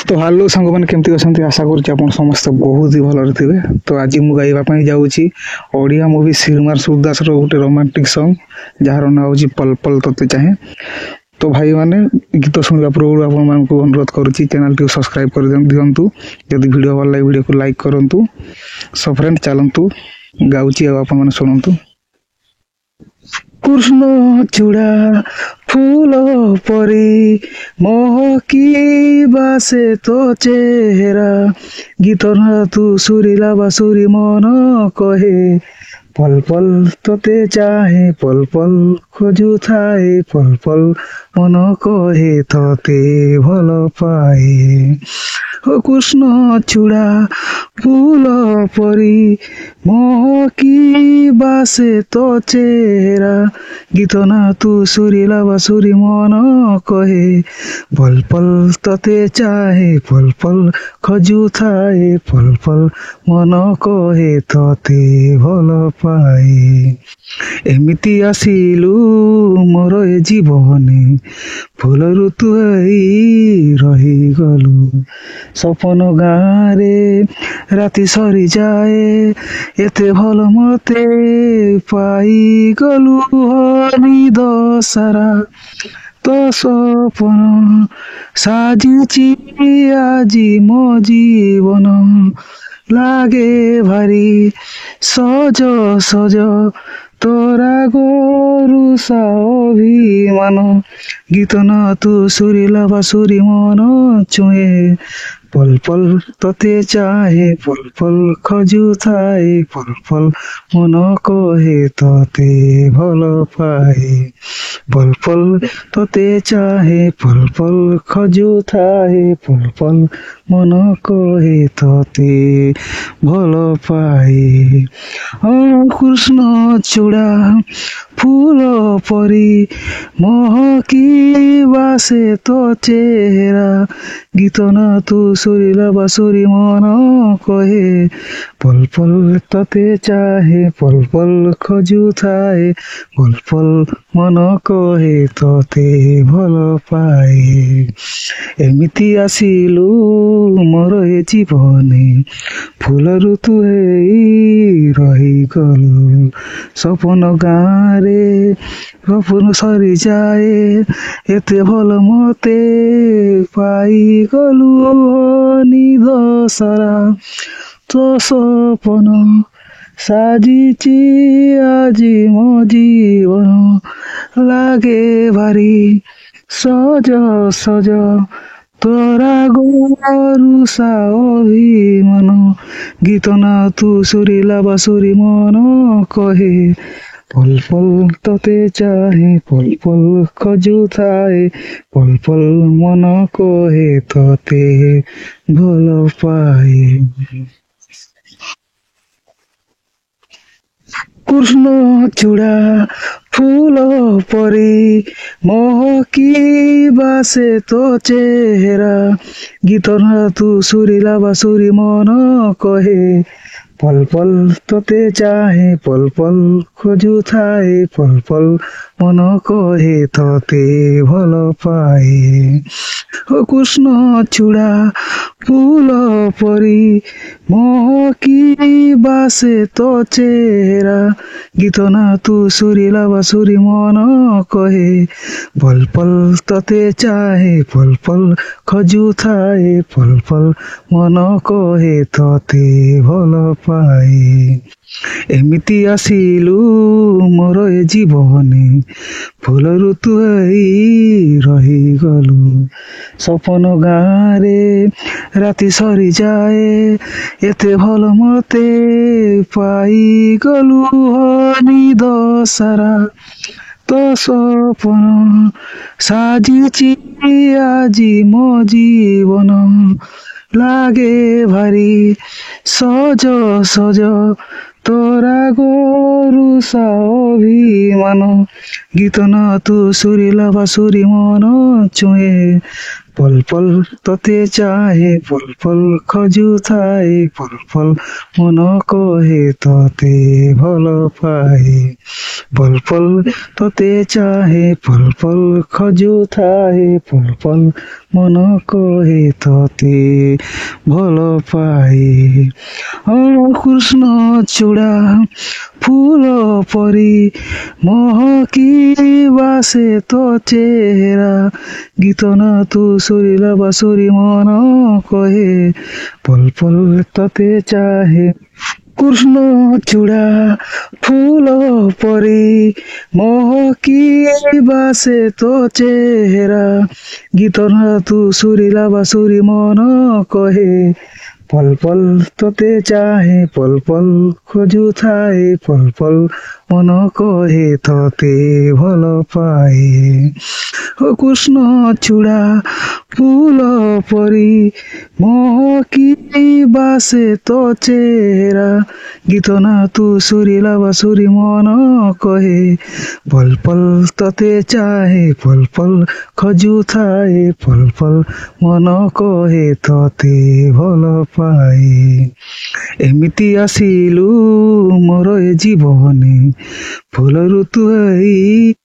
तो हालो सांग मैंने केमती अच्छा आशा कर समस्त बहुत ही भल थे। तो आज मुझे गाइबा जाऊँगी ओडिया मूवी श्रीमार सूरदास गोटे रोमांटिक सॉन्ग जार ना हूँ पल पल तोते चाहे। तो भाई मैंने गीत शुणा पूर्व आपको अनुरोध करुच्ची चैनल टी सब्सक्राइब कर दिंतु। जदि वीडियो भल लगे वीडियो को लाइक करूँ। सो फ्रेंड चलतु गाँची आप शुणु। कृष्ण चूड़ा फूल परी महकी बासे तो चेहरा गीत न तू सुरीला बासुरी मन कहे पल पल तोते चाहे पल पल खोजु थाए पल पल मन कहे तोते भल पाए। ओ कृष्ण चूड़ा फूल परी महकी बासे तो चेहरा गीत ना तू सुरीला बासुरी मन कहे पल पल तोते चाहे पल पल खोजु थाए पल पल मन कहे तोते भल पाए। एमिति आसिलु मोर ए जीवने फूल ऋतु रही गलु सपन गाँरे राति सरी जाए एते भल मते पाई गलु हरि दशरा तो सपन साजिची आजी मो जीवन लागे भारी सज सज तोरा गोरुसा अभिमान गीत न तू सुरीला बासुरी मन छुए पल पल तोते चाहे पल पल खोजु थाए पल पल मन कहे तोते भल पाए पल पल तोते चाहे पल पल खोजु थाए पल पल मन कहे तोते भल पाए। कृष्ण चूड़ा फूल परी महकी बासे तो चेहरा गीत न तू सुरीला बासुरी मन कहे पल पल तोते चाहे पल पल खोजु थाए पल पल मन कहे तोते भल पाए। एमिति आसिलु मोर ए जीवने फूल ऋतु रही गलु सपन गाँरे सपन सरी जाए एते भल मते पाई गलु निदशरा तो सपन साजिची आजी मो जीवन लागे भारी सज सज तोरा गोरुसा अभिमान गीत ना तू सुरीला बासुरी मन कहे पल पल तोते चाहे पल पल खोजु थाए पल पल मन कहे तोते भल पाए। कृष्ण चूड़ा फूल परी महकी बासे तो चेहरा गीत न तू सुरीला बासुरी मन कहे पल पल तोते चाहे पल पल खोजु थाए पल पल मन कहे तोते भल पाए। ओ कृष्ण चूड़ा फूल परी महकी बासे तो चेहरा गीत ना तू सुरीला बासुरी मन कहे पल पल तोते चाहे पल पल खोजु थाए पल पल मन कहे तोते भल पाए। एमिति आसिलु मोर ए जीवने फूल ऋतु रही गलु सपन गाँरे राति सरी जाए एते भल मते पाई गलु हरि दशरा तो सपन साजिची आजी मो जीवन लागे भारी सज सज तोरा गोरुसा अभिमान गीत न तू सुरीला बासुरी मन छुए পল পল ততে চাহে পল পল খোজুଥାଏ পল পল মন কহে ততে ভাল পায়ে পল পল ততে চাহে পল পল খোজুଥାଏ পল পল মন কহে ততে ভাল পায়ে ও কৃষ্ণ চূড়া ফুল পরি মহকি বাসে তো চেহারা গীত না তু সুরিলা বাসুরি মন কহে পল পল ততে চাহে কৃষ্ণ চূড়া ফুল পরি মহকি বাসে তো চেহারা গীত না তু সুরিলা বাসুরি মন কহে পল পল ততে চাহে পল পল খোজুଥାଏ পল পল মন কহে ততে ভাল পায়ে ও কৃষ্ণ চূড়া ফুল পরি মহকি বাসে তো চেহারা গীত না তু সুরিলা বাসুরি মন কহে পল পল ততে চাহে পল পল খোজুଥାଏ পল পল মন কহে ততে ভাল পায়ে এমিতি আসিলু মোর এ জীবনে ফুল ଋତୁ ହେଇ